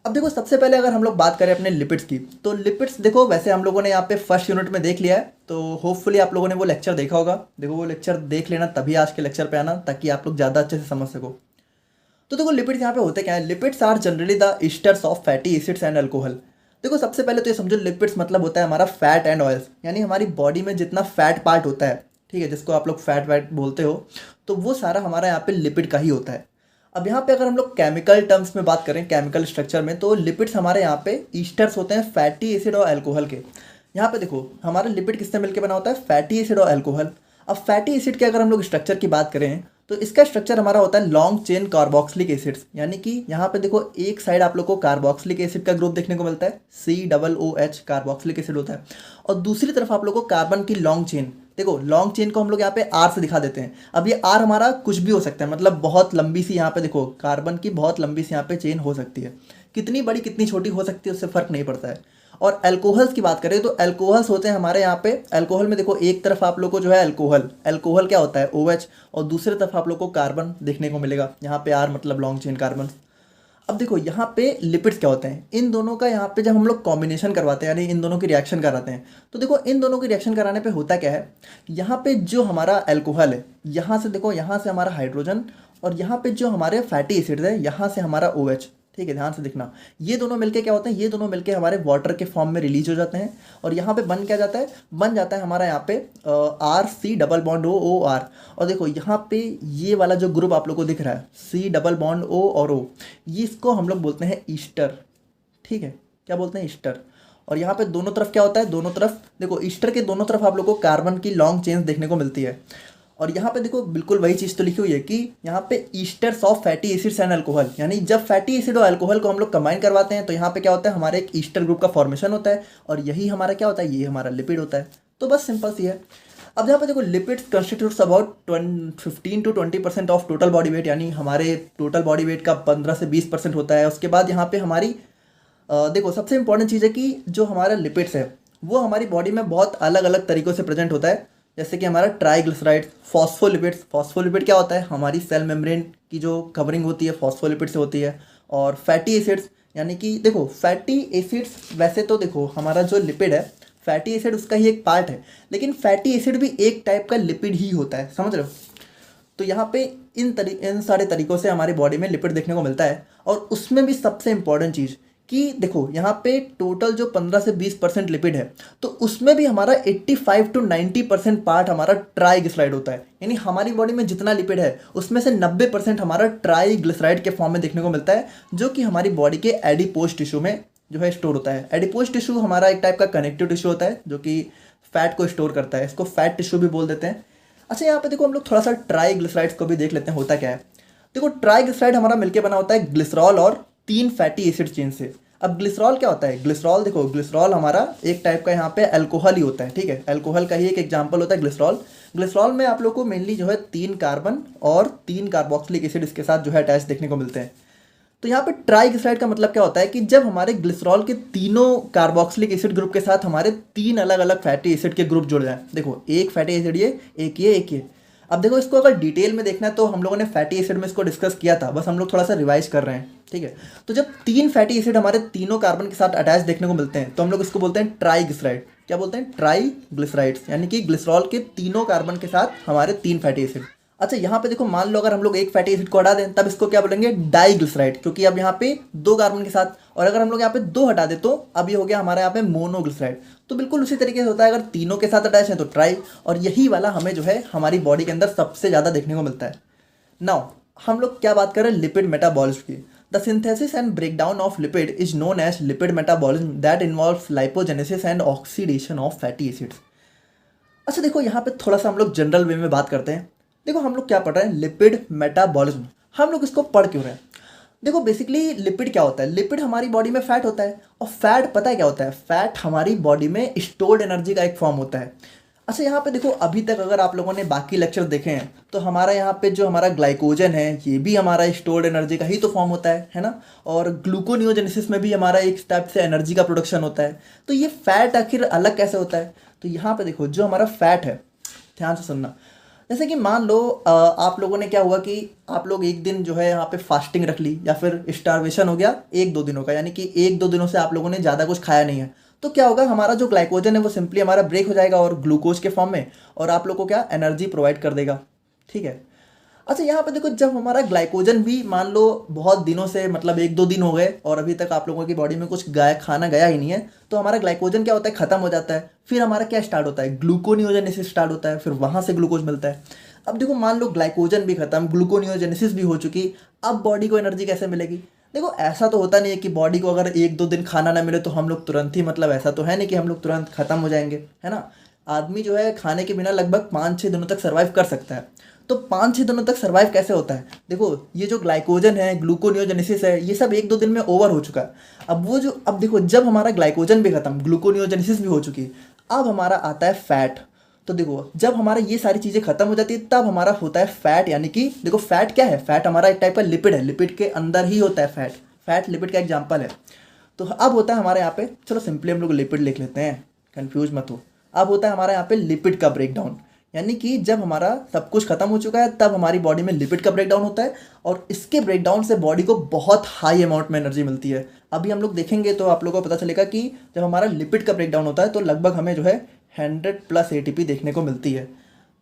अब देखो सबसे पहले अगर हम लोग बात करें अपने लिपिड्स की, तो लिपिड्स देखो वैसे हम लोगों ने यहाँ पे फर्स्ट यूनिट में देख लिया है, तो होपफुली आप लोगों ने वो लेक्चर देखा होगा। देखो वो लेक्चर देख लेना तभी आज के लेक्चर पे आना, ताकि आप लोग ज़्यादा अच्छे से समझ सको। तो देखो लिपिड्स यहाँ पे होते क्या है, lipids are generally the esters of fatty acids and alcohol. देखो सबसे पहले तो ये समझो, लिपिड्स मतलब होता है हमारा फैट एंड ऑयल्स, यानी हमारी बॉडी में जितना फैट पार्ट होता है, ठीक है, जिसको आप लोग फैट वैट बोलते हो, तो वो सारा हमारा यहाँ पे लिपिड का ही होता है। अब यहाँ पे अगर हम लोग केमिकल टर्म्स में बात करें, केमिकल स्ट्रक्चर में, तो लिपिड्स हमारे यहाँ पे ईस्टर्स होते हैं फैटी एसिड और अल्कोहल के। यहाँ पे देखो हमारा लिपिड किससे मिलकर बना होता है, फैटी एसिड और अल्कोहल। अब फैटी एसिड के अगर हम लोग स्ट्रक्चर की बात करें, तो इसका स्ट्रक्चर हमारा होता है लॉन्ग चेन कार्बोक्सिलिक एसिड्स, यानी कि यहाँ पे देखो एक साइड आप लोग को कार्बोक्सिलिक एसिड का ग्रुप देखने को मिलता है, COOH कार्बोक्सिलिक एसिड होता है, और दूसरी तरफ आप लोग को कार्बन की लॉन्ग चेन। देखो लॉन्ग चेन को हम लोग यहाँ पे आर से दिखा देते हैं। अब ये आर हमारा कुछ भी हो सकता है, मतलब बहुत लंबी सी, यहाँ पे देखो कार्बन की बहुत लंबी सी यहाँ पे चेन हो सकती है, कितनी बड़ी कितनी छोटी हो सकती है उससे फर्क नहीं पड़ता है। और अल्कोहल्स की बात करें, तो अल्कोहल्स होते हैं हमारे यहाँ पे, अल्कोहल में देखो एक तरफ आप लोग को जो है अल्कोहल, अल्कोहल क्या होता है OH, और दूसरी तरफ आप लोग को कार्बन देखने को मिलेगा, यहाँ पे आर मतलब लॉन्ग चेन कार्बन। अब देखो यहाँ पे लिपिड्स क्या होते हैं, इन दोनों का यहाँ पे जब हम लोग कॉम्बिनेशन करवाते हैं, यानी इन दोनों की रिएक्शन कराते हैं, तो देखो इन दोनों की रिएक्शन कराने पे होता क्या है, यहाँ पे जो हमारा अल्कोहल है, यहाँ से देखो, यहाँ से हमारा हाइड्रोजन, और यहाँ पे जो हमारे फैटी एसिड्स है, यहाँ से हमारा OH, ठीक है, ध्यान से देखना, ये दोनों मिलके क्या होते हैं, ये दोनों मिलके हमारे वाटर के फॉर्म में रिलीज हो जाते हैं, और यहाँ पे बन क्या जाता है, बन जाता है हमारा यहाँ पे RC डबल बॉन्ड OR। और देखो यहाँ पे ये वाला जो ग्रुप आप लोग को दिख रहा है, C डबल बॉन्ड O और O, ये इसको हम लोग बोलते हैं ईस्टर, ठीक है, क्या बोलते हैं, ईस्टर। और यहाँ पे दोनों तरफ क्या होता है, दोनों तरफ देखो ईस्टर के दोनों तरफ आप लोग को कार्बन की लॉन्ग चेन्स देखने को मिलती है। और यहाँ पे देखो बिल्कुल वही चीज़ तो लिखी हुई है कि यहाँ पे esters of fatty acids and alcohol, यानी जब फैटी एसिड और अल्कोहल को हम लोग कंबाइन करवाते हैं, तो यहाँ पे क्या होता है, हमारे एक ईस्टर ग्रुप का फॉर्मेशन होता है, और यही हमारा क्या होता है, ये हमारा लिपिड होता है। तो बस सिंपल सी है। अब यहाँ पे देखो lipids constitutes about 15 to 20% of total body weight, यानी हमारे टोटल बॉडी वेट का 15 से 20% होता है। उसके बाद यहाँ पे हमारी देखो सबसे इंपॉर्टेंट चीज़ है कि जो हमारा लिपिड्स है वो हमारी बॉडी में बहुत अलग अलग तरीक़ों से प्रेजेंट होता है। जैसे कि हमारा ट्राइग्लिसराइड्स, फॉस्फोलिपिड्स, फॉस्फोलिपिड क्या होता है, हमारी सेल मेम्ब्रेन की जो कवरिंग होती है फॉस्फोलिपिड से होती है। और फैटी एसिड्स, यानी कि देखो फैटी एसिड्स, वैसे तो देखो हमारा जो लिपिड है, फैटी एसिड उसका ही एक पार्ट है, लेकिन फैटी एसिड भी एक टाइप का लिपिड ही होता है, समझ रहे हो। तो यहाँ पे इन सारे तरीक़ों से हमारी बॉडी में लिपिड देखने को मिलता है। और उसमें भी सबसे इंपॉर्टेंट चीज़ कि देखो यहाँ पे टोटल जो 15 से 20% लिपिड है, तो उसमें भी हमारा 85 to 90% पार्ट हमारा ट्राइग्लिसराइड होता है, यानी हमारी बॉडी में जितना लिपिड है उसमें से 90% हमारा ट्राइग्लिसराइड के फॉर्म में देखने को मिलता है, जो कि हमारी बॉडी के एडिपोज टिश्यू में जो है स्टोर होता है। एडिपोज टिश्यू हमारा एक टाइप का कनेक्टिव टिश्यू होता है जो कि फैट को स्टोर करता है, इसको फैट टिश्यू भी बोल देते हैं। अच्छा यहाँ पे देखो हम लोग थोड़ा सा ट्राइग्लिसराइड्स को भी देख लेते हैं होता क्या है। देखो ट्राइग्लिसराइड हमारा मिलकर बना होता है ग्लिसरॉल और 3 फैटी एसिड चेन से। अब ग्लिसरॉल क्या होता है, ग्लिसरॉल देखो, ग्लिसरॉल हमारा एक टाइप का यहाँ पे अल्कोहल ही होता है, ठीक है, अल्कोहल का ही एक एग्जांपल होता है ग्लिसरॉल। ग्लिसरॉल में आप लोग को मेनली जो है 3 कार्बन और 3 कार्बोक्सिलिक एसिड इसके साथ जो है अटैच देखने को मिलते हैं। तो यहाँ पे ट्राइग्लिसराइड का मतलब क्या होता है कि जब हमारे ग्लिसरॉल के तीनों कार्बोक्सिलिक एसिड ग्रुप के साथ हमारे 3 अलग अलग फैटी एसिड के ग्रुप जुड़ जाए। देखो एक फैटी एसिड ये, एक ये, एक ये। अब देखो इसको अगर डिटेल में देखना है तो हम लोगों ने फैटी एसिड में इसको डिस्कस किया था, बस हम लोग थोड़ा सा रिवाइज कर रहे हैं, ठीक है। तो जब 3 फैटी एसिड हमारे तीनों कार्बन के साथ अटैच देखने को मिलते हैं, तो हम लोग इसको बोलते हैं ट्राइग्लिसराइड। क्या बोलते हैं, ट्राइग्लिसराइड्स, यानी कि ग्लिसरॉल के तीनों कार्बन के साथ हमारे 3 फैटी एसिड। अच्छा यहाँ पे देखो मान लो अगर हम लोग एक फैटी एसिड को हटा दें, तब इसको क्या बोलेंगे, डाइग्लिसराइड, क्योंकि अब यहाँ पे 2 कार्बन के साथ, और अगर हम लोग यहाँ पे 2 हटा दें तो अब ये हो गया हमारा यहाँ पे मोनोग्लिसराइड। तो बिल्कुल उसी तरीके से होता है, अगर तीनों के साथ अटैच है तो ट्राई, और यही वाला हमें जो है हमारी बॉडी के अंदर सबसे ज़्यादा देखने को मिलता है। नाउ हम लोग क्या बात कर रहे हैं, लिपिड मेटाबॉलिज्म की। The synthesis and breakdown of lipid is known as lipid metabolism that involves lipogenesis and oxidation of fatty acids. अच्छा देखो यहाँ पे थोड़ा सा हम लोग जनरल वे में बात करते हैं। देखो हम लोग क्या पढ़ रहे हैं, लिपिड मेटाबॉलिज्म, हम लोग इसको पढ़ क्यों रहे हैं। देखो बेसिकली लिपिड क्या होता है, लिपिड हमारी बॉडी में फैट होता है, और फैट पता है क्या होता है, फैट हमारी बॉडी में स्टोर्ड एनर्जी का एक फॉर्म होता है। अच्छा यहाँ पे देखो अभी तक अगर आप लोगों ने बाकी लेक्चर देखे हैं, तो हमारा यहाँ पे जो हमारा ग्लाइकोजन है ये भी हमारा स्टोर्ड एनर्जी का ही तो फॉर्म होता है ना। और ग्लूकोनियोजेनेसिस में भी हमारा एक टाइप से एनर्जी का प्रोडक्शन होता है। तो ये फैट आखिर अलग कैसे होता है, तो यहाँ पे देखो जो हमारा फैट है, ध्यान से सुनना, जैसे कि मान लो आप लोगों ने क्या हुआ कि आप लोग एक दिन जो है यहाँ पे फास्टिंग रख ली या फिर स्टारवेशन हो गया एक दो दिनों का, यानी कि एक दो दिनों से आप लोगों ने ज़्यादा कुछ खाया नहीं है। तो क्या होगा, हमारा जो ग्लाइकोजन है वो सिंपली हमारा ब्रेक हो जाएगा और ग्लूकोज के फॉर्म में, और आप लोग को क्या एनर्जी प्रोवाइड कर देगा। ठीक है। अच्छा यहाँ पे देखो, जब हमारा ग्लाइकोजन भी मान लो बहुत दिनों से, मतलब एक दो दिन हो गए और अभी तक आप लोगों की बॉडी में कुछ खाना गया ही नहीं है, तो हमारा ग्लाइकोजन क्या होता है, खत्म हो जाता है। फिर हमारा क्या स्टार्ट होता है, ग्लूकोनियोजेनेसिस स्टार्ट होता है, फिर वहाँ से ग्लूकोज मिलता है। अब देखो मान लो ग्लाइकोजन भी खत्म, ग्लूकोनियोजेनेसिस भी हो चुकी, अब बॉडी को एनर्जी कैसे मिलेगी। देखो ऐसा तो होता नहीं है कि बॉडी को अगर एक दो दिन खाना ना मिले तो हम लोग तुरंत ही, मतलब ऐसा तो है नहीं कि हम लोग तुरंत खत्म हो जाएंगे, है ना। आदमी जो है खाने के बिना लगभग 5-6 दिनों तक सर्वाइव कर सकता है। तो 5-6 दिनों तक सर्वाइव कैसे होता है, देखो ये जो ग्लाइकोजन है, ग्लूकोनियोजेनेसिस है, ये सब एक दो दिन में ओवर हो चुका है। अब देखो जब हमारा ग्लाइकोजन भी खत्म, ग्लूकोनियोजेनेसिस भी हो चुकी, अब हमारा आता है फैट। तो देखो जब हमारा ये सारी चीज़ें खत्म हो जाती है तब हमारा होता है फैट, यानी कि देखो फैट क्या है, फैट हमारा एक टाइप का लिपिड है, लिपिड के अंदर ही होता है फैट। फैट लिपिड का एग्जाम्पल है। तो अब होता है हमारे यहाँ पे, चलो सिंपली हम लोग लिपिड लिख लेते हैं, कंफ्यूज मत हो। अब होता है हमारे यहाँ पे लिपिड का ब्रेकडाउन, यानी कि जब हमारा सब कुछ खत्म हो चुका है तब हमारी बॉडी में लिपिड का ब्रेकडाउन होता है, और इसके ब्रेकडाउन से बॉडी को बहुत हाई अमाउंट में एनर्जी मिलती है। अभी हम लोग देखेंगे तो आप लोगों को पता चलेगा कि जब हमारा लिपिड का ब्रेकडाउन होता है तो लगभग हमें जो है 100+ एटीपी देखने को मिलती है।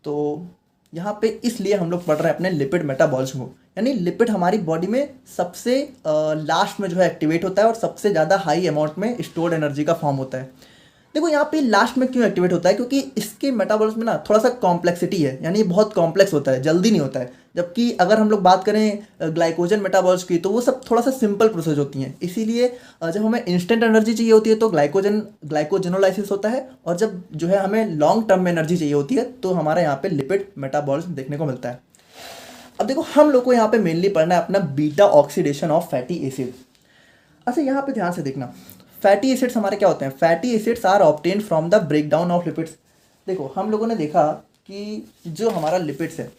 तो यहाँ पे इसलिए हम लोग पढ़ रहे हैं अपने लिपिड मेटाबॉलिज्म को, यानी लिपिड हमारी बॉडी में सबसे लास्ट में जो है एक्टिवेट होता है और सबसे ज़्यादा हाई अमाउंट में स्टोर्ड एनर्जी का फॉर्म होता है। देखो यहाँ पे लास्ट में क्यों एक्टिवेट होता है, क्योंकि इसके मेटाबॉलिज्म में ना थोड़ा सा कॉम्प्लेक्सिटी है, यानी ये बहुत कॉम्प्लेक्स होता है, जल्दी नहीं होता है। जबकि अगर हम लोग बात करें ग्लाइकोजन मेटाबॉलिज्म की तो वो सब थोड़ा सा सिंपल प्रोसेस होती हैं। इसीलिए जब हमें इंस्टेंट एनर्जी चाहिए होती है तो ग्लाइकोजेनोलाइसिस होता है, और जब जो है हमें लॉन्ग टर्म में एनर्जी चाहिए होती है तो हमारे यहाँ पे लिपिड मेटाबॉलिज्म देखने को मिलता है। अब देखो हम लोग को यहाँ पे मेनली पढ़ना है अपना beta oxidation of fatty acid. अच्छा यहाँ पे ध्यान से देखना, फैटी एसिड्स हमारे क्या होते हैं, fatty acids are obtained from the breakdown of lipids. देखो हम लोगों ने देखा कि जो हमारा लिपिड्स है,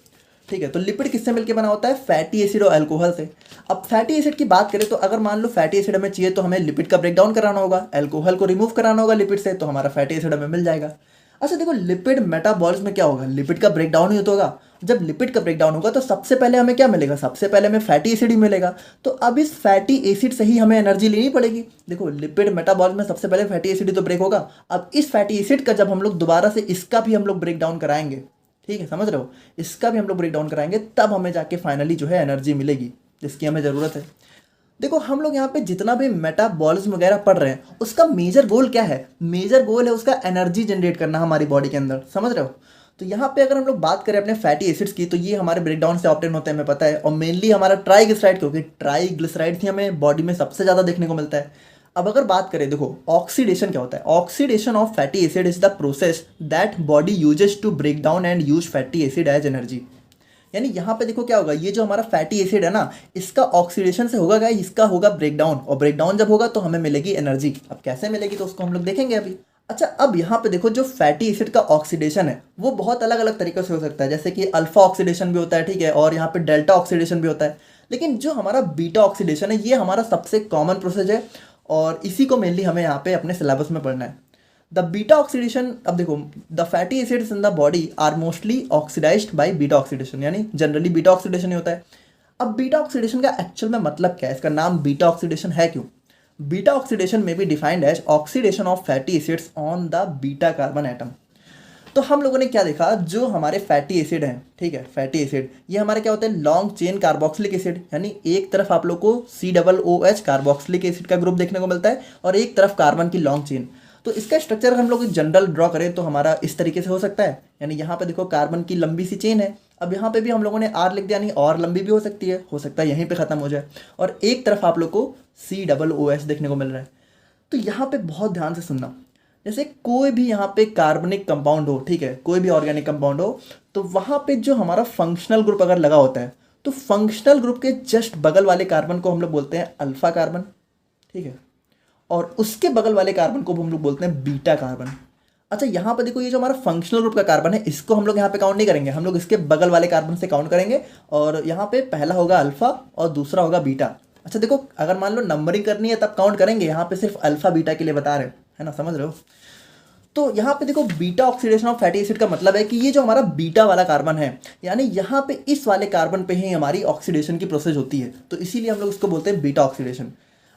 ठीक है, तो लिपिड किससे मिलकर बना होता है, फैटी एसिड और अल्कोहल से। अब फैटी एसिड की बात करें तो अगर मान लो फैटी एसिड हमें चाहिए तो हमें लिपिड का ब्रेकडाउन कराना होगा, अल्कोहल को रिमूव कराना होगा लिपिड से, तो हमारा फैटी एसिड हमें मिल जाएगा। अच्छा देखो लिपिड मेटाबॉलिज्म में क्या होगा, लिपिड का ब्रेकडाउन ही तो होगा। जब लिपिड का ब्रेकडाउन होगा तो सबसे पहले हमें क्या मिलेगा, सबसे पहले हमें फैटी एसिड ही मिलेगा। तो अब इस फैटी एसिड से ही हमें एनर्जी लेनी पड़ेगी। देखो लिपिड मेटाबॉलिज्म में सबसे पहले फैटी एसिड ही तो ब्रेक होगा। अब इस फैटी एसिड का जब हम लोग दोबारा से इसका भी हम लोग ब्रेक डाउन कराएंगे, ठीक है, समझ रहे हो, इसका भी हम लोग ब्रेक डाउन कराएंगे तब हमें जाके फाइनली जो है एनर्जी मिलेगी जिसकी हमें ज़रूरत है। देखो हम लोग यहाँ पे जितना भी मेटाबॉलिज्म वगैरह पढ़ रहे हैं उसका मेजर गोल क्या है, मेजर गोल है उसका एनर्जी जनरेट करना हमारी बॉडी के अंदर, समझ रहे हो। तो यहाँ पे अगर हम लोग बात करें अपने फैटी एसिड्स की तो ये हमारे ब्रेकडाउन से ऑब्टेन होते हैं, हमें पता है, और मेनली हमारा ट्राइग्लिसराइड, क्योंकि ट्राइग्लिसराइड ही हमें बॉडी में सबसे ज़्यादा देखने को मिलता है। अब अगर बात करें, देखो ऑक्सीडेशन क्या होता है, oxidation of fatty acid is the process that body uses to break down and use fatty acid as energy. यानी यहाँ पे देखो क्या होगा, ये जो हमारा फैटी एसिड है ना, इसका ऑक्सीडेशन से होगा क्या, इसका होगा ब्रेकडाउन, और ब्रेकडाउन जब होगा तो हमें मिलेगी एनर्जी। अब कैसे मिलेगी तो उसको हम लोग देखेंगे अभी। अच्छा अब यहाँ पे देखो जो फैटी एसिड का ऑक्सीडेशन है वो बहुत अलग अलग तरीक़ों से हो सकता है, जैसे कि अल्फा ऑक्सीडेशन भी होता है, ठीक है, और यहाँ पे डेल्टा ऑक्सीडेशन भी होता है। लेकिन जो हमारा बीटा ऑक्सीडेशन है ये हमारा सबसे कॉमन प्रोसेस है, और इसी को मेनली हमें यहाँ पे अपने सिलेबस में पढ़ना है। द बीटा ऑक्सीडेशन, अब देखो the fatty acids in the body are mostly oxidised by beta oxidation, यानी जनरली बीटा ऑक्सीडेशन ही होता है। अब बीटा ऑक्सीडेशन का एक्चुअल में मतलब क्या है, इसका नाम बीटा ऑक्सीडेशन है क्यों। बीटा ऑक्सीडेशन में be defined as oxidation of fatty acids on the beta carbon atom. तो हम लोगों ने क्या देखा, जो हमारे फैटी एसिड हैं, ठीक है, फैटी एसिड ये हमारे क्या होते हैं, लॉन्ग चेन कार्बोक्सिलिक एसिड, यानी एक तरफ आप लोग को COOH कार्बोक्सिलिक एसिड का ग्रुप देखने को मिलता है और एक तरफ कार्बन की लॉन्ग चेन। तो इसका स्ट्रक्चर अगर हम लोग जनरल ड्रॉ करें तो हमारा इस तरीके से हो सकता है, यानी यहाँ पे देखो कार्बन की लंबी सी चेन है, अब यहाँ पे भी हम लोगों ने R लिख दिया, यानी और लंबी भी हो सकता है यहीं पे ख़त्म हो जाए, और एक तरफ आप लोग को COOH देखने को मिल रहा है। तो यहाँ पे बहुत ध्यान से सुनना, जैसे कोई भी यहाँ पे कार्बनिक कंपाउंड हो, ठीक है, कोई भी ऑर्गेनिक कंपाउंड हो, तो वहाँ पे जो हमारा फंक्शनल ग्रुप अगर लगा होता है तो फंक्शनल ग्रुप के जस्ट बगल वाले कार्बन को हम लोग बोलते हैं अल्फा कार्बन, ठीक है, और उसके बगल वाले कार्बन को हम लोग बोलते हैं बीटा कार्बन। अच्छा यहाँ पे देखो ये जो हमारा फंक्शनल ग्रुप का कार्बन है इसको हम लोग यहाँ पे काउंट नहीं करेंगे, हम लोग इसके बगल वाले कार्बन से काउंट करेंगे, और यहाँ पे पहला होगा अल्फा और दूसरा होगा बीटा। अच्छा देखो अगर मान लो नंबरिंग करनी है तब काउंट करेंगे, यहाँ पे सिर्फ अल्फा बीटा के लिए बता रहे हैं, है ना, समझ रहे हो। तो यहाँ पे देखो beta oxidation of fatty acid का मतलब है कि ये जो हमारा बीटा वाला कार्बन है, यानी यहाँ पे इस वाले कार्बन पे ही हमारी ऑक्सीडेशन की प्रोसेस होती है, तो इसीलिए हम लोग इसको बोलते हैं बीटा ऑक्सीडेशन।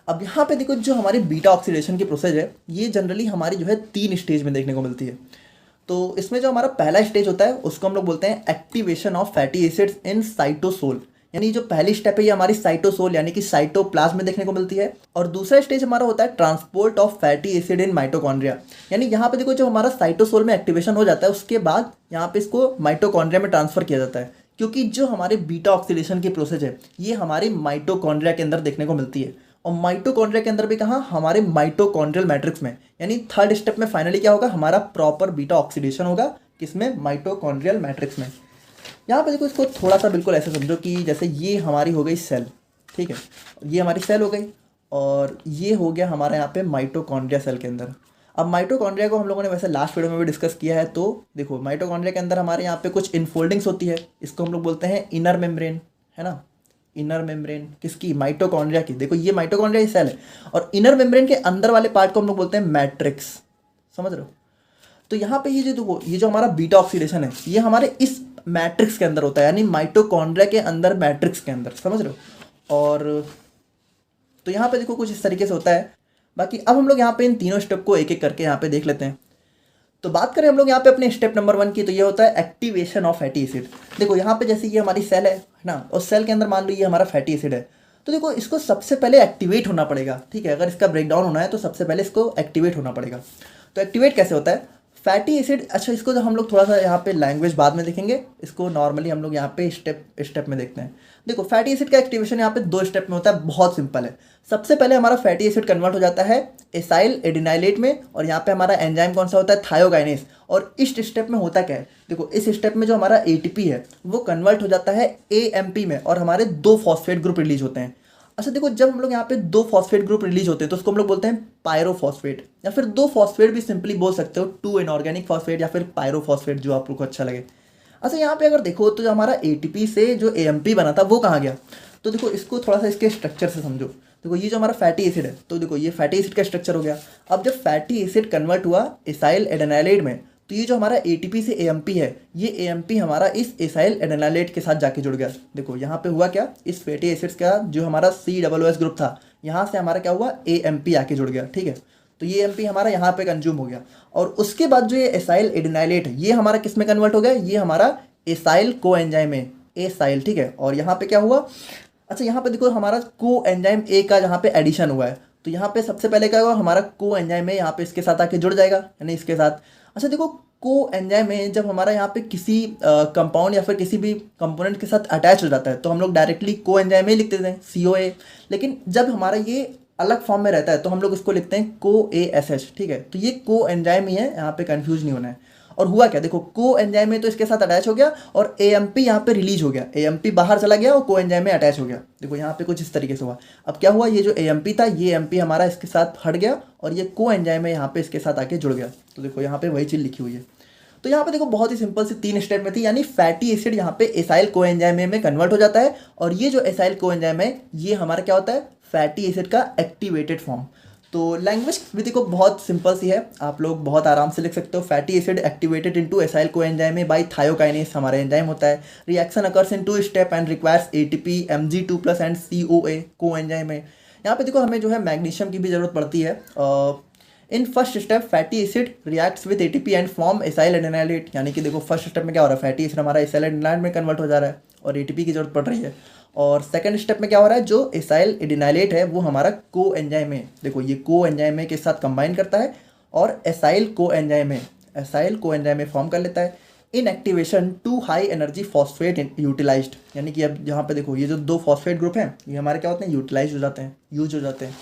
अब यहाँ पे देखो जो हमारी बीटा ऑक्सीडेशन की प्रोसेस है, ये जनरली हमारी जो है 3 स्टेज में देखने को मिलती है। तो इसमें जो हमारा पहला स्टेज होता है उसको हम लोग बोलते हैं activation of fatty acids in cytosol, यानी जो पहली स्टेप है ये हमारी साइटोसोल यानी कि साइटोप्लाज्म में देखने को मिलती है। और दूसरा स्टेज हमारा होता है transport of fatty acid in mitochondria, यानी यहाँ पे देखो जो हमारा साइटोसोल में एक्टिवेशन हो जाता है उसके बाद यहाँ पे इसको माइटोकॉन्ड्रिया में ट्रांसफर किया जाता है, क्योंकि जो हमारे बीटा ऑक्सीडेशन की प्रोसेस है ये हमारी माइटोकॉन्ड्रिया के अंदर देखने को मिलती है। और माइटोकॉन्ड्रिया के अंदर भी कहाँ, हमारे माइटोकॉन्ड्रियल मैट्रिक्स में, यानी थर्ड स्टेप में फाइनली क्या होगा, हमारा प्रॉपर बीटा ऑक्सीडेशन होगा किसमें, माइटोकॉन्ड्रियल मैट्रिक्स में। यहाँ पे देखो इसको थोड़ा सा बिल्कुल ऐसे समझो कि जैसे ये हमारी हो गई सेल, ठीक है, ये हमारी सेल हो गई और ये हो गया हमारा यहाँ पे माइटोकॉन्ड्रिया सेल के अंदर। अब माइटोकॉन्ड्रिया को हम लोगों ने वैसे लास्ट वीडियो में भी डिस्कस किया है, तो देखो माइटोकॉन्ड्रिया के अंदर हमारे यहाँ पे कुछ इनफोल्डिंग्स होती है, इसको हम लोग बोलते हैं इनर मेम्ब्रेन, है ना, इनर मेम्ब्रेन किसकी, माइटोकॉन्ड्रिया की। देखो ये माइटोकॉन्ड्रिया की सेल है और इनर मेम्ब्रेन के अंदर वाले पार्ट को हम लोग बोलते हैं मैट्रिक्स, समझ रहे हो। तो यहाँ पे ये जो देखो ये जो हमारा बीटा ऑक्सीडेशन है ये हमारे इस मैट्रिक्स के अंदर होता है, यानी माइटोकॉन्ड्रिया के अंदर मैट्रिक्स के अंदर, समझ रहे हो। और तो यहाँ पे देखो कुछ इस तरीके से होता है। बाकी अब हम लोग यहाँ पे इन तीनों स्टेप को एक एक करके यहाँ पे देख लेते हैं। तो बात करें हम लोग यहाँ पे अपने स्टेप नंबर 1 की, तो ये होता है एक्टिवेशन ऑफ फैटी एसिड। देखो यहाँ पे जैसे ये हमारी सेल है ना, और सेल के अंदर मान लो ये हमारा फैटी एसिड है, तो देखो इसको सबसे पहले एक्टिवेट होना पड़ेगा, ठीक है। अगर इसका ब्रेकडाउन होना है तो सबसे पहले इसको एक्टिवेट होना पड़ेगा। तो एक्टिवेट कैसे होता है फैटी एसिड, अच्छा इसको तो हम लोग थोड़ा सा यहाँ पे लैंग्वेज बाद में देखेंगे, इसको नॉर्मली हम लोग यहाँ पे स्टेप में देखते हैं। देखो फैटी एसिड का एक्टिवेशन यहाँ पे 2 स्टेप में होता है, बहुत सिंपल है। सबसे पहले हमारा फैटी एसिड कन्वर्ट हो जाता है एसाइल एडिनाइलेट में, और यहाँ पे हमारा एंजाइम कौन सा होता है, थायोकाइनेस। और इस स्टेप में होता क्या है, देखो इस स्टेप में जो हमारा एटीपी है वो कन्वर्ट हो जाता है एएमपी में, और हमारे 2 फॉस्फेट ग्रुप रिलीज होते हैं। अच्छा देखो जब हम लोग यहाँ पे 2 फॉस्फेट ग्रुप रिलीज होते हैं तो उसको हम लोग बोलते हैं पायरोफॉस्फेट, या फिर 2 फॉस्फेट भी सिंपली बोल सकते हो, 2 इनऑर्गेनिक फॉस्फेट या फिर पायरोफॉस्फेट, जो आप लोग को अच्छा लगे। अच्छा यहाँ पे अगर देखो तो जो हमारा एटीपी से जो एएमपी बना था वो कहाँ गया, तो देखो इसको थोड़ा सा इसके स्ट्रक्चर से समझो। देखो ये जो हमारा फैटी एसिड है, तो देखो ये फैटी एसिड का स्ट्रक्चर हो गया। अब जब फैटी एसिड कन्वर्ट हुआ एसाइल एडेनाइलेट में, तो ये जो हमारा एटीपी से एएमपी है, ये एएमपी हमारा इस एसाइल एडेनाइलेट के साथ जाके जुड़ गया। देखो यहाँ पे हुआ क्या, इस फैटी एसिड्स का जो हमारा COOH ग्रुप था, यहाँ से हमारा क्या हुआ, एएमपी आके जुड़ गया, ठीक है। तो ये एमपी हमारा यहाँ पे कंज्यूम हो गया, और उसके बाद जो ये एसाइल एडेनाइलेट है ये हमारा किस में कन्वर्ट हो गया, ये हमारा एसाइल कोएंजाइम में, एसाइल, ठीक है। और यहाँ पे क्या हुआ, अच्छा यहाँ पे देखो हमारा कोएंजाइम ए का यहाँ पे एडिशन हुआ है, तो यहाँ पे सबसे पहले क्या हुआ, हमारा कोएंजाइम ए यहाँ पे इसके साथ आके जुड़ जाएगा, यानी इसके साथ। अच्छा देखो कोएंजाइम ए जब हमारा यहाँ पे किसी कंपाउंड या फिर किसी भी कंपोनेंट के साथ अटैच हो जाता है तो हम लोग डायरेक्टली कोएंजाइम ए लिख देते हैं, COA। लेकिन जब हमारा ये अलग फॉर्म में रहता है तो हम लोग इसको लिखते हैं CoASH, ठीक है। तो ये कोएंजाइम ही है, यहाँ पे कंफ्यूज नहीं होना है। और हुआ क्या, देखो कोएंजाइम में तो इसके साथ अटैच हो गया और एएमपी यहाँ पे रिलीज हो गया, एएमपी बाहर चला गया और कोएंजाइम में अटैच हो गया। देखो यहाँ पे कुछ इस तरीके से हुआ। अब क्या हुआ, ये जो एएमपी था ये एमपी हमारा इसके साथ हट गया और ये कोएंजाइम में यहाँ पे इसके साथ आके जुड़ गया। तो देखो यहाँ पे वही चीज़ लिखी हुई है। तो यहाँ पे देखो बहुत ही सिंपल सी 3 स्टेप में थी, यानी फैटी एसिड यहाँ पे एसाइल कोएंजाइम में कन्वर्ट हो जाता है, और ये जो एसाइल कोएंजाइम है ये हमारा क्या होता है, फैटी एसिड का एक्टिवेटेड फॉर्म। तो लैंग्वेज भी देखो बहुत सिंपल सी है, आप लोग बहुत आराम से लिख सकते हो। Fatty acid activated into acyl coenzyme by thiokinase, हमारा एंजाइम होता है। Reaction occurs in 2 step and requires ATP Mg2+ and COA coenzyme है। यहाँ पे देखो हमें जो है मैग्नीशियम की भी जरूरत पड़ती है। In first step fatty acid reacts with ATP and form acyl adenylate, यानी कि देखो फर्स्ट स्टेप में क्या हो रहा है, फैटी एसिड हमारा एसाइल एडेनाइलेट में कन्वर्ट हो जा रहा है और एटीपी की जरूरत पड़ रही है। और सेकंड स्टेप में क्या हो रहा है, जो एसाइल एडेनाइलेट है वो हमारा कोएंजाइम है, देखो ये कोएंजाइम के साथ कंबाइन करता है और एसाइल कोएंजाइम फॉर्म कर लेता है। In activation 2 high energy phosphate utilized, यानी कि अब यहाँ पे देखो ये जो 2 फॉस्फेट ग्रुप हैं ये हमारे क्या होते हैं, यूटिलाइज हो जाते हैं, यूज हो जाते हैं।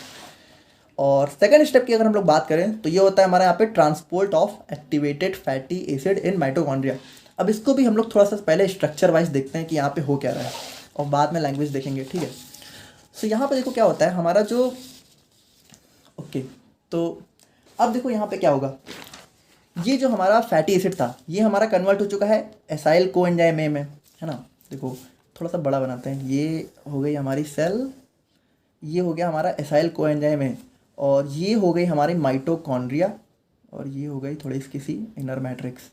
और सेकंड स्टेप की अगर हम लोग बात करें तो ये होता है हमारे यहाँ पे transport of activated fatty acid in mitochondria. अब इसको भी हम लोग थोड़ा सा पहले स्ट्रक्चर वाइज देखते हैं कि यहाँ पे हो क्या रहा है और बाद में लैंग्वेज देखेंगे, ठीक है। सो यहाँ पे देखो क्या होता है हमारा जो ओके, तो अब देखो यहाँ पे क्या होगा, ये जो हमारा फैटी एसिड था ये हमारा कन्वर्ट हो चुका है एसाइल कोएंजाइम में, है ना। देखो थोड़ा सा बड़ा बनाते हैं, ये हो गई हमारी सेल, ये हो गया हमारा एसाइल कोएंजाइम, और ये हो गई हमारी माइटोकॉन्ड्रिया, और ये हो गई थोड़ी इसकी सी इनर मैट्रिक्स।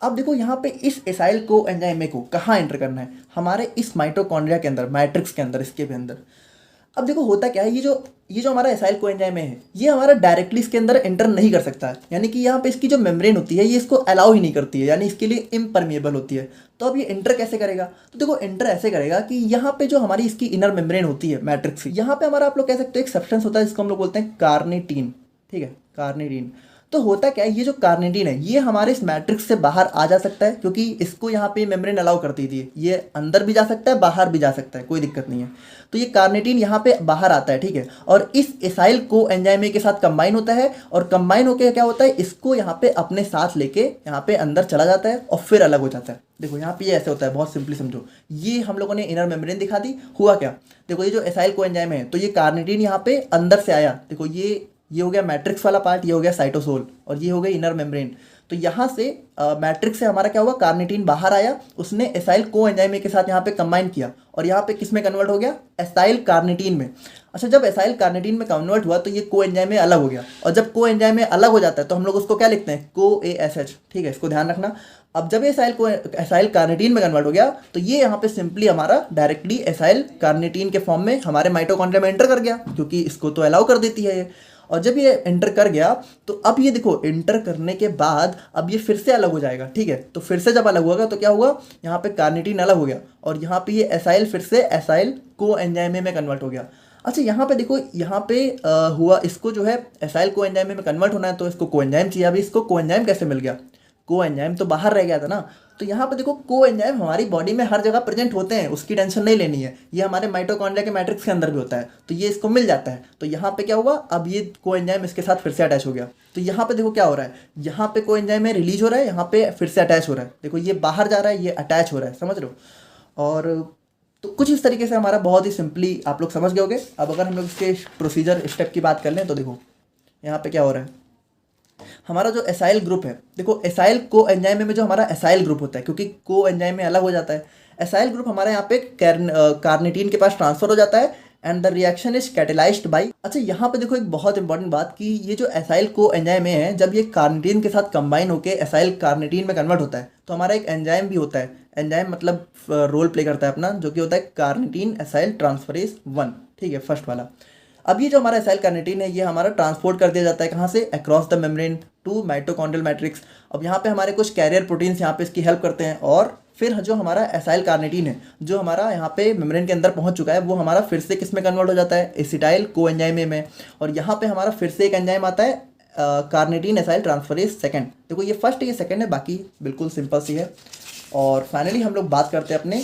अब देखो यहाँ पे इस एसाइल को एंजाइम को कहाँ एंटर करना है, हमारे इस माइटोकॉन्ड्रिया के अंदर, मैट्रिक्स के अंदर, इसके भी अंदर। अब देखो होता क्या है, ये जो हमारा एसाइल को एंजाइम है, ये हमारा डायरेक्टली इसके अंदर एंटर नहीं कर सकता है, यानी कि यहाँ पे इसकी जो मेम्ब्रेन होती है ये इसको अलाउ ही नहीं करती है, यानी इसके लिए इम्परमिएबल होती है। तो अब ये एंटर कैसे करेगा, तो देखो एंटर ऐसे करेगा कि यहाँ पे जो हमारी इसकी इनर मेम्ब्रेन होती है मैट्रिक्स की, यहाँ पे हमारा आप लोग कह सकते हो एक सब्सटेंस होता है जिसको हम लोग बोलते हैं कार्निटीन। ठीक है, कार्निटीन। तो होता क्या है, ये जो कार्निटीन है ये हमारे इस मैट्रिक्स से बाहर आ जा सकता है, क्योंकि इसको यहाँ पे मेम्ब्रेन अलाउ करती थी, ये अंदर भी जा सकता है बाहर भी जा सकता है, कोई दिक्कत नहीं है। तो ये कार्निटीन यहाँ पे बाहर आता है, ठीक है, और इस एसाइल को एंजाइम के साथ कंबाइन होता है, और कंबाइन होकर क्या होता है, इसको यहाँ पे अपने साथ लेके यहाँ पे अंदर चला जाता है और फिर अलग हो जाता है। देखो यहाँ पे ये ऐसे होता है, बहुत सिंपली समझो। ये हम लोगों ने इनर मेम्ब्रेन दिखा दी, हुआ क्या, देखो ये जो एसाइल को एंजाइम है, तो ये कार्निटीन यहाँ पे अंदर से आया, देखो ये हो गया मैट्रिक्स वाला पार्ट, ये हो गया साइटोसोल, और ये हो गई इनर मेम्ब्रेन। तो यहाँ से मैट्रिक्स से हमारा क्या हुआ, कार्निटीन बाहर आया, उसने एसाइल को एंजाइम के साथ यहाँ पे कंबाइन किया, और यहाँ पे किस में कन्वर्ट हो गया, एसाइल कार्निटीन में। अच्छा, जब एसाइल कार्निटीन में कन्वर्ट हुआ तो ये को एंजाइम में अलग हो गया, और जब को एंजाइम में अलग हो जाता है तो हम लोग उसको क्या लिखते हैं, को ASH। ठीक है, इसको ध्यान रखना। अब जब ये एसाइल कार्निटीन में कन्वर्ट हो गया तो ये यहाँ पे सिंपली हमारा डायरेक्टली एसाइल कार्निटीन के फॉर्म में हमारे माइटोकॉन्ड्रिया में एंटर कर गया, क्योंकि इसको तो अलाउ कर देती है ये। और जब ये एंटर कर गया तो अब ये देखो एंटर करने के बाद अब ये फिर से अलग हो जाएगा। ठीक है, तो फिर से जब अलग होगा तो क्या हुआ, यहाँ पे कार्निटीन अलग हो गया, और यहाँ पे ये एसाइल फिर से एसाइल को एंजाइम में कन्वर्ट हो गया। अच्छा, यहाँ पे देखो, यहाँ पे हुआ, इसको जो है एसाइल को एंजाइम में कन्वर्ट होना है तो इसको को एंजाइम चाहिए। अभी इसको को एंजाइम कैसे मिल गया, को एंजाइम तो बाहर रह गया था ना। तो यहाँ पे देखो को एंजाइम हमारी बॉडी में हर जगह प्रेजेंट होते हैं, उसकी टेंशन नहीं लेनी है, ये हमारे माइटोकॉन्ड्रिया के मैट्रिक्स के अंदर भी होता है, तो ये इसको मिल जाता है। तो यहाँ पे क्या हुआ, अब ये को एंजाइम इसके साथ फिर से अटैच हो गया। तो यहाँ पे देखो क्या हो रहा है, यहाँ पे को एंजाइम में रिलीज हो रहा है, यहाँ पे फिर से अटैच हो रहा है, देखो ये बाहर जा रहा है, ये अटैच हो रहा है, समझ रहे हो। और तो कुछ इस तरीके से हमारा बहुत ही सिंपली आप लोग समझ गए होंगे। अब अगर हम लोग इसके प्रोसीजर स्टेप की बात कर लें तो देखो यहाँ पे क्या हो रहा है, हमारा जो एसाइल ग्रुप है, देखो एसाइल को एंजाइम में जो हमारा एसाइल ग्रुप होता है, क्योंकि को एंजाइम में अलग हो जाता है, एसाइल ग्रुप हमारे यहाँ पे कार्निटीन के पास ट्रांसफर हो जाता है, and the reaction is catalysed by. अच्छा, यहाँ पे देखो एक बहुत इंपॉर्टेंट बात कि ये जो एसाइल को एंजाइम है, जब ये कार्निटीन के साथ कंबाइन होकर एसाइल कार्निटीन में कन्वर्ट होता है तो हमारा एक एंजाइम भी होता है, एंजाइम मतलब रोल प्ले करता है अपना, जो कि होता है कार्निटीन एसाइल ट्रांसफरेज 1। ठीक है, फर्स्ट वाला। अब ये जो हमारा एसाइल कार्निटीन है ये हमारा ट्रांसपोर्ट कर दिया जाता है कहाँ से, across the membrane to mitochondrial matrix. अब यहाँ पे हमारे कुछ कैरियर प्रोटीन्स यहाँ पे इसकी हेल्प करते हैं, और फिर जो हमारा एसाइल कार्निटीन है जो हमारा यहाँ पे मेम्ब्रेन के अंदर पहुँच चुका है, वो हमारा फिर से किस में कन्वर्ट हो जाता है, एसिटाइल को एंजाइम में। और यहाँ पे हमारा फिर से एक एंजाइम आता है कार्निटीन एसाइल ट्रांसफरेज 2। देखो ये फर्स्ट ये सेकेंड है, बाकी बिल्कुल सिंपल सी है। और फाइनली हम लोग बात करते हैं अपने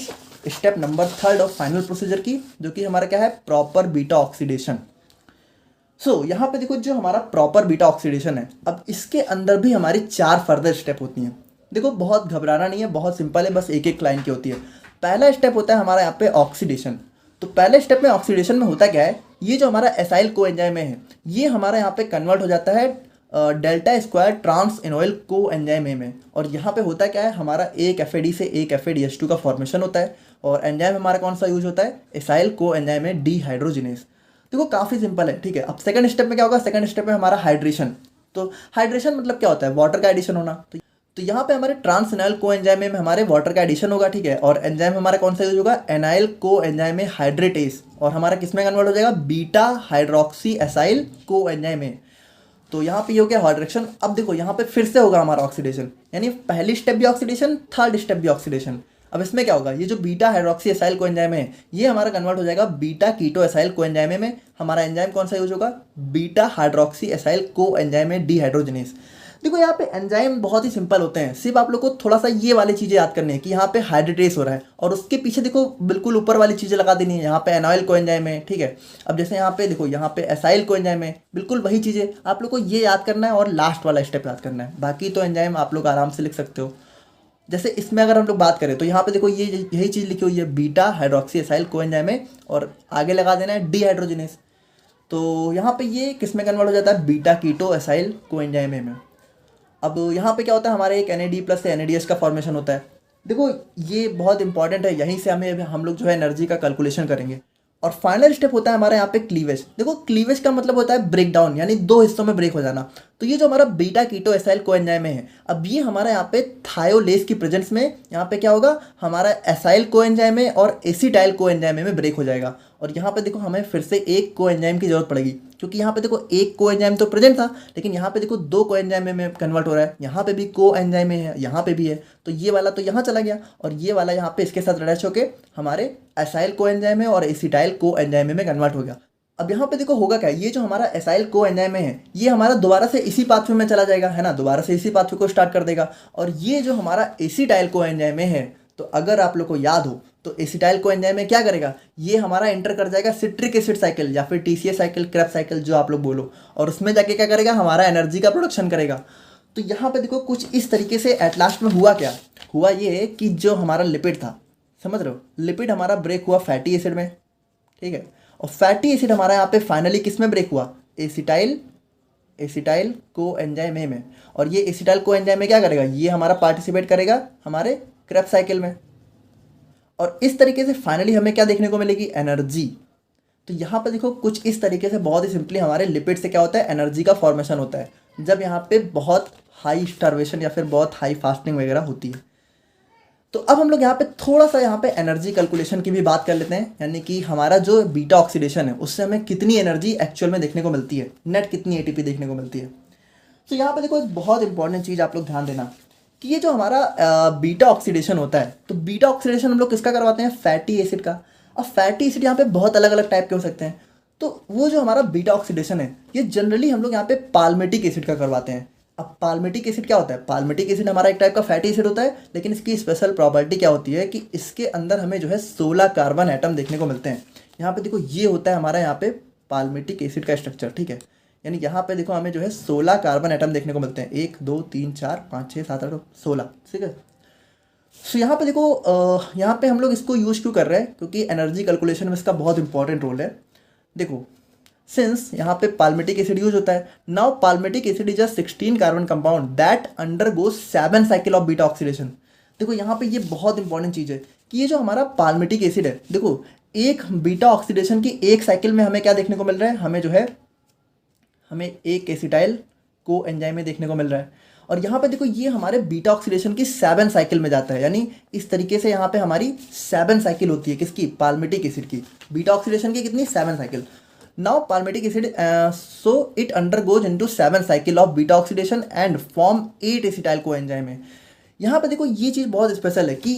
स्टेप नंबर 3 और फाइनल प्रोसीजर की, जो कि हमारा क्या है, प्रॉपर बीटा ऑक्सीडेशन। यहाँ पे देखो जो हमारा प्रॉपर बीटा ऑक्सीडेशन है, अब इसके अंदर भी हमारी 4 फर्दर स्टेप होती हैं। देखो बहुत घबराना नहीं है, बहुत सिंपल है, बस एक एक लाइन की होती है। पहला स्टेप होता है हमारा यहाँ पे ऑक्सीडेशन। तो पहले स्टेप में ऑक्सीडेशन में होता क्या है, ये जो हमारा एसाइल को एंजाइम है ये हमारा यहाँ पे कन्वर्ट हो जाता है डेल्टा स्क्वायर ट्रांस इनोइल को एंजाइम में। और यहाँ पे होता क्या है, हमारा एक FAD से एक FADH2 का फॉर्मेशन होता है, और एंजाइम हमारा कौन सा यूज होता है, एसाइल को एंजाइम में डीहाइड्रोजिनेस। देखो काफ़ी सिंपल है। ठीक है, अब सेकंड स्टेप में क्या होगा, सेकंड स्टेप में हमारा हाइड्रेशन। तो हाइड्रेशन मतलब क्या होता है, वाटर का एडिशन होना। तो यहाँ पे हमारे ट्रांस एनाइल को एंजाइम में हमारे वाटर का एडिशन होगा। ठीक है, और एंजाइम हमारा कौन सा यूज होगा, एनाइल को एंजाइम में हाइड्रेटेस, और हमारा किस में कन्वर्ट हो जाएगा, बीटा हाइड्रोक्सी एसाइल को एंजाइम में। तो यहाँ पे ये हो गया हाइड्रेशन। अब देखो यहाँ पे फिर से होगा हमारा ऑक्सीडेशन, यानी पहली स्टेप भी ऑक्सीडेशन, थर्ड स्टेप भी ऑक्सीडेशन। अब इसमें क्या होगा, ये जो बीटा हाइड्रोक्सी एसाइल को एंजाइम है ये हमारा कन्वर्ट हो जाएगा बीटा कीटो एसाइल को एंजाइम में। हमारा एंजाइम कौन सा यूज होगा, बीटा हाइड्रोक्सी एसाइल को एंजाइम में डीहाइड्रोजिनेस। देखो यहाँ पे एंजाइम बहुत ही सिंपल होते हैं, सिर्फ आप लोग को थोड़ा सा ये वाली चीज़ें याद करनी है कि यहाँ पे हाइड्रेटेस हो रहा है, और उसके पीछे देखो बिल्कुल ऊपर वाली चीज़ें लगा देनी है, यहाँ पे एनाइल को एंजाइम है। ठीक है, अब जैसे यहाँ पे देखो यहाँ पे एसाइल को एंजाइम है, बिल्कुल वही चीज़ें आप लोग को ये याद करना है, और लास्ट वाला स्टेप याद करना है। बाकी तो एंजाइम आप लोग आराम से लिख सकते हो। जैसे इसमें अगर हम लोग बात करें तो यहाँ पे देखो ये यही चीज़ लिखी हुई है, बीटा हाइड्रोक्सी एसाइल को एंजाइम है, और आगे लगा देना है डीहाइड्रोजिनेस। तो यहाँ पे ये किस में कन्वर्ट हो जाता है, बीटा कीटो एसाइल को एंजाइम में। अब यहाँ पे क्या होता है, हमारे एक NAD+ से NADH का फॉर्मेशन होता है। देखो ये बहुत इंपॉर्टेंट है, यहीं से हम लोग जो है एनर्जी का कैलकुलेशन करेंगे। और फाइनल स्टेप होता है हमारा यहाँ पे क्लीवेज। देखो क्लीवेज का मतलब होता है ब्रेक डाउन, यानी दो हिस्सों में ब्रेक हो जाना। तो ये जो हमारा बीटा कीटो एसाइल कोएंजाइम है, अब ये हमारा यहाँ पे थायोलेज की प्रेजेंस में यहाँ पे क्या होगा, हमारा एसाइल कोएंजाइम में और एसिटाइल कोएंजाइम में ब्रेक हो जाएगा। और यहाँ पे देखो हमें फिर से एक कोएंजाइम की जरूरत पड़ेगी, क्योंकि यहाँ पे देखो एक कोएंजाइम तो प्रेजेंट था, लेकिन यहाँ पे देखो दो कोएंजाइम में कन्वर्ट हो रहा है। यहाँ पे भी कोएंजाइम है, यहाँ पे भी है, तो ये वाला तो यहाँ चला गया और ये वाला यहाँ पे इसके साथ अटैच होके हमारे एसाइल कोएंजाइम है और एसिटाइल कोएंजाइम में कन्वर्ट हो गया। अब यहाँ पे देखो होगा क्या, ये जो हमारा एसाइल कोएंजाइम है ये हमारा दोबारा से इसी पाथवे में चला जाएगा, है ना, दोबारा से इसी पाथवे को स्टार्ट कर देगा। और ये जो हमारा एसिटाइल कोएंजाइम है, तो अगर आप लोग को याद हो तो एसिटाइल कोएंजाइम में क्या करेगा, ये हमारा एंटर कर जाएगा सिट्रिक एसिड साइकिल या फिर टीसीए साइकिल, क्रेब्स साइकिल जो आप लोग बोलो, और उसमें जाके क्या करेगा, हमारा एनर्जी का प्रोडक्शन करेगा। तो यहाँ पे देखो कुछ इस तरीके से एट लास्ट में हुआ क्या, हुआ ये कि जो हमारा लिपिड था, समझ रहे हो, लिपिड हमारा ब्रेक हुआ फैटी एसिड में, ठीक है, और फैटी एसिड हमारा यहाँ पे फाइनली किस में ब्रेक हुआ, एसिटाइल कोएंजाइम ए में। और ये एसिटाइल कोएंजाइम में क्या करेगा, ये हमारा पार्टिसिपेट करेगा हमारे क्रेब्स साइकिल में। और इस तरीके से फाइनली हमें क्या देखने को मिलेगी, एनर्जी। तो यहाँ पे देखो कुछ इस तरीके से बहुत ही सिंपली हमारे लिपिड से क्या होता है, एनर्जी का फॉर्मेशन होता है, जब यहाँ पे बहुत हाई स्टार्वेशन या फिर बहुत हाई फास्टिंग वगैरह होती है। तो अब हम लोग यहाँ पे थोड़ा सा यहाँ पे एनर्जी कैलकुलेशन की भी बात कर लेते हैं, यानी कि हमारा जो बीटा ऑक्सीडेशन है उससे हमें कितनी एनर्जी एक्चुअल में देखने को मिलती है, नेट कितनी एटीपी देखने को मिलती है। तो यहाँ पे देखो एक बहुत इंपॉर्टेंट चीज़ आप लोग ध्यान देना कि ये जो हमारा बीटा ऑक्सीडेशन होता है, तो बीटा ऑक्सीडेशन हम लोग किसका करवाते हैं, फैटी एसिड का। अब फैटी एसिड यहाँ पे बहुत अलग अलग टाइप के हो सकते हैं, तो वो जो हमारा बीटा ऑक्सीडेशन है ये जनरली हम लोग यहाँ पे पाल्मेटिक एसिड का करवाते हैं। अब पाल्मेटिक एसिड क्या होता है, पाल्मेटिक एसिड हमारा एक टाइप का फैटी एसिड होता है, लेकिन इसकी स्पेशल प्रॉपर्टी क्या होती है कि इसके अंदर हमें जो है 16 कार्बन एटम देखने को मिलते हैं। यहाँ पे देखो ये होता है हमारा यहाँ पे पाल्मेटिक एसिड का स्ट्रक्चर, ठीक है, यानी यहाँ पे देखो हमें जो है 16 कार्बन एटम देखने को मिलते हैं, 1 2 3 4 5 6 7 8 16, ठीक है। सो यहाँ पे देखो यहाँ पे हम लोग इसको यूज क्यों कर रहे हैं, क्योंकि एनर्जी कैलकुलेशन में इसका बहुत इंपॉर्टेंट रोल है। देखो सिंस यहाँ पे पाल्मेटिक एसिड यूज होता है, now palmitic acid is a 16 carbon compound that undergoes 7 cycle of beta oxidation. देखो यहाँ पे ये बहुत इंपॉर्टेंट चीज़ है कि ये जो हमारा पाल्मेटिक एसिड है, देखो एक बीटा ऑक्सीडेशन की एक साइकिल में हमें क्या देखने को मिल रहा है, हमें जो है हमें एक एसिटाइल को एंजाइम में देखने को मिल रहा है। और यहाँ पे देखो ये हमारे बीटा ऑक्सीडेशन की 7 साइकिल में जाता है, यानी इस तरीके से यहाँ पे हमारी 7 साइकिल होती है, किसकी, पाल्मेटिक एसिड की, बीटा ऑक्सीडेशन की कितनी, 7 cycle. Now palmitic acid so it undergoes into 7 cycle of beta oxidation and form 8 acetyl coenzyme है। यहाँ पे देखो ये चीज़ बहुत स्पेशल है कि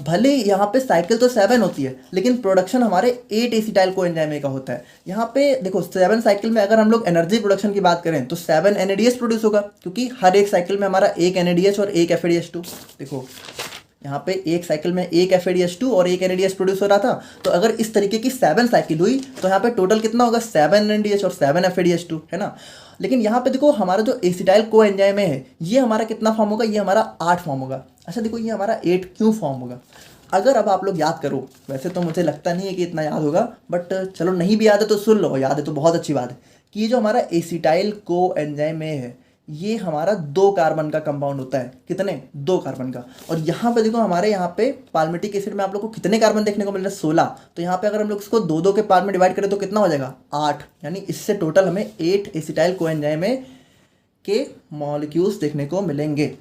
भले यहाँ पे साइकिल तो 7 होती है, लेकिन प्रोडक्शन हमारे 8 एसिटाइल कोएंजाइम का होता है। यहाँ पे देखो 7 साइकिल में अगर हम लोग एनर्जी प्रोडक्शन की बात करें तो 7 NADH प्रोड्यूस होगा, क्योंकि हर एक साइकिल में हमारा एक NADH और एक FADH2। देखो यहाँ पे एक साइकिल में एक FADH2 और एक NADH प्रोड्यूस हो रहा था, तो अगर इस तरीके की 7 साइकिल हुई तो यहाँ पे टोटल कितना होगा, 7 NADH और 7 FADH2, है ना। लेकिन यहाँ पे देखो हमारा जो एसिटाइल कोएंजाइम है ये हमारा कितना फॉर्म होगा, ये हमारा 8 फॉर्म होगा। अच्छा देखो ये हमारा 8 क्यों फॉर्म होगा, अगर अब आप लोग याद करो, वैसे तो मुझे लगता नहीं है कि इतना याद होगा, बट चलो नहीं भी याद है तो सुन लो, याद है तो बहुत अच्छी बात है कि ये जो हमारा एसिटाइल कोएंजाइम है ये हमारा 2 कार्बन का कंपाउंड होता है, कितने, 2 कार्बन का। और यहाँ पे देखो हमारे यहाँ पे पाल्मेटिक एसिड में आप लोग को कितने कार्बन देखने को मिल रहे हैं, 16। तो यहाँ पे अगर हम लोग इसको 2 के पार्ट में डिवाइड करें तो कितना हो जाएगा, 8, यानी इससे टोटल हमें 8 एसिटाइल कोएंजाइम के मॉलिक्यूल्स देखने को मिलेंगे।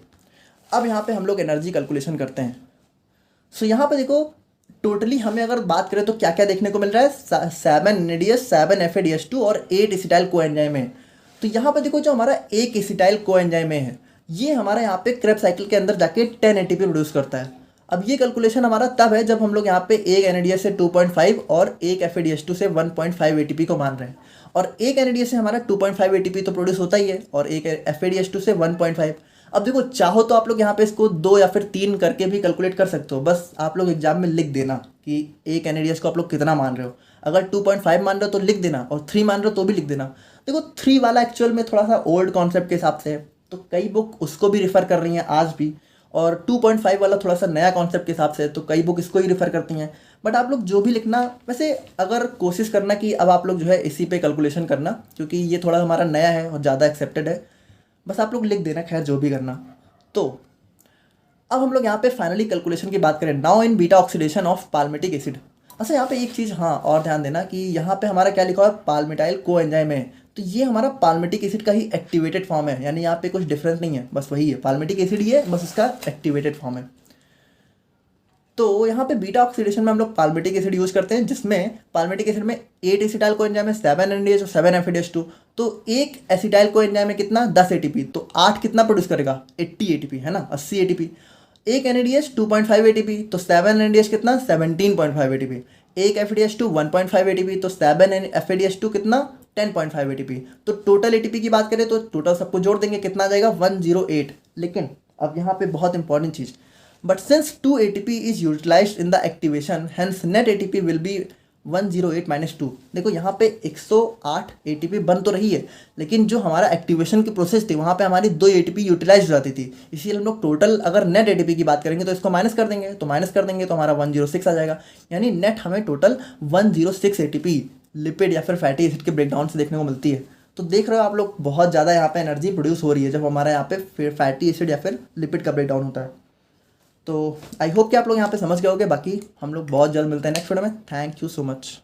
अब यहाँ पे हम लोग एनर्जी कैलकुलेशन करते हैं। सो यहाँ पे देखो टोटली हमें अगर बात करें तो क्या क्या देखने को मिल रहा है, 7 NADH, 7 FADH2 और 8 एसिटाइल कोएंजाइम है। तो यहाँ पे देखो जो हमारा एक एसिटाइल कोएंजाइम है ये हमारा यहाँ पे क्रेब्स साइकिल के अंदर जाके 10 ATP प्रोड्यूस करता है। अब ये कैलकुलेशन हमारा तब है जब हम लोग यहाँ पे एक NADH से 2.5 और एक FADH2 से 1.5 ATP को मान रहे हैं, और एक NADH से हमारा 2.5 ATP तो प्रोड्यूस होता ही है और एक FADH2 से 1.5। अब देखो चाहो तो आप लोग यहाँ पे इसको 2 या फिर 3 करके भी कैलकुलेट कर सकते हो, बस आप लोग एग्जाम में लिख देना कि एक NADH को आप लोग कितना मान रहे हो। अगर 2.5 मान रहे हो तो लिख देना, और 3 मान रहे हो तो भी लिख देना। देखो 3 वाला एक्चुअल में थोड़ा सा ओल्ड कॉन्सेप्ट के हिसाब से है, तो कई बुक उसको भी रिफ़र कर रही हैं आज भी, और 2.5 वाला थोड़ा सा नया कॉन्सेप्ट के हिसाब से है, तो कई बुक इसको ही रिफ़र करती हैं। बट आप लोग जो भी लिखना, वैसे अगर कोशिश करना कि अब आप लोग जो है इसी पे कैलकुलेशन करना, क्योंकि ये थोड़ा हमारा नया है और ज़्यादा एक्सेप्टेड है, बस आप लोग लिख देना, खैर जो भी करना। तो अब हम लोग यहाँ पे फाइनली कैलकुलेशन की बात करें, now in beta oxidation of palmitic acid. अच्छा यहाँ पे एक चीज़ हाँ और ध्यान देना कि यहाँ पे हमारा क्या लिखा हुआ है, पाल्मिटाइल को एंजाइम है। तो ये हमारा पाल्मिटिक एसिड का ही एक्टिवेटेड फॉर्म है, यानी यहाँ पे कुछ डिफरेंस नहीं है, बस वही है, पाल्मिटिक एसिड ही है, बस उसका एक्टिवेटेड फॉर्म है। तो यहाँ पे बीटा ऑक्सीडेशन में हम लोग पाल्मिटिक एसिड यूज करते हैं, जिसमें पाल्मिटिक एसिड में 8 एसिटाइल को एंजाइम है, 7 NADH और 7 FADH2। तो एक एसिटाइल को एंजाइम में कितना 10 ATP, तो 8 कितना प्रोड्यूस करेगा 80 ATP, है ना, 80 ATP। एक NADH 2.5 ATP, तो 7 NADH कितना 17.5 ATP। एक FADH2 1.5 ATP, तो 7 FADH2 कितना 10.5 ATP। तो टोटल ATP की बात करें तो टोटल सबको जोड़ देंगे कितना आ जाएगा 108। लेकिन अब यहाँ पे बहुत important cheese, but since 2 ATP is utilized in the activation, hence net ATP will be 108 minus 2। देखो यहाँ पे 108 ATP बन तो रही है, लेकिन जो हमारा एक्टिवेशन की प्रोसेस थी वहाँ पे हमारी 2 ATP यूटिलाइज हो जाती थी, इसीलिए हम लोग टोटल अगर नेट ATP की बात करेंगे तो इसको माइनस कर देंगे, तो माइनस कर देंगे तो हमारा 106 आ जाएगा। यानी नेट हमें टोटल 106 ATP लिपिड या फिर फैटी एसिड के ब्रेकडाउन से देखने को मिलती है। तो देख रहे हो आप लोग बहुत ज़्यादा यहाँ पे एनर्जी प्रोड्यूस हो रही है जब हमारा यहाँ पे फैटी एसिड या फिर लिपिड का ब्रेकडाउन होता है। तो आई होप कि आप लोग यहाँ पे समझ गए होगे। बाकी हम लोग बहुत जल्द मिलते हैं नेक्स्ट वीडियो में। Thank you so much.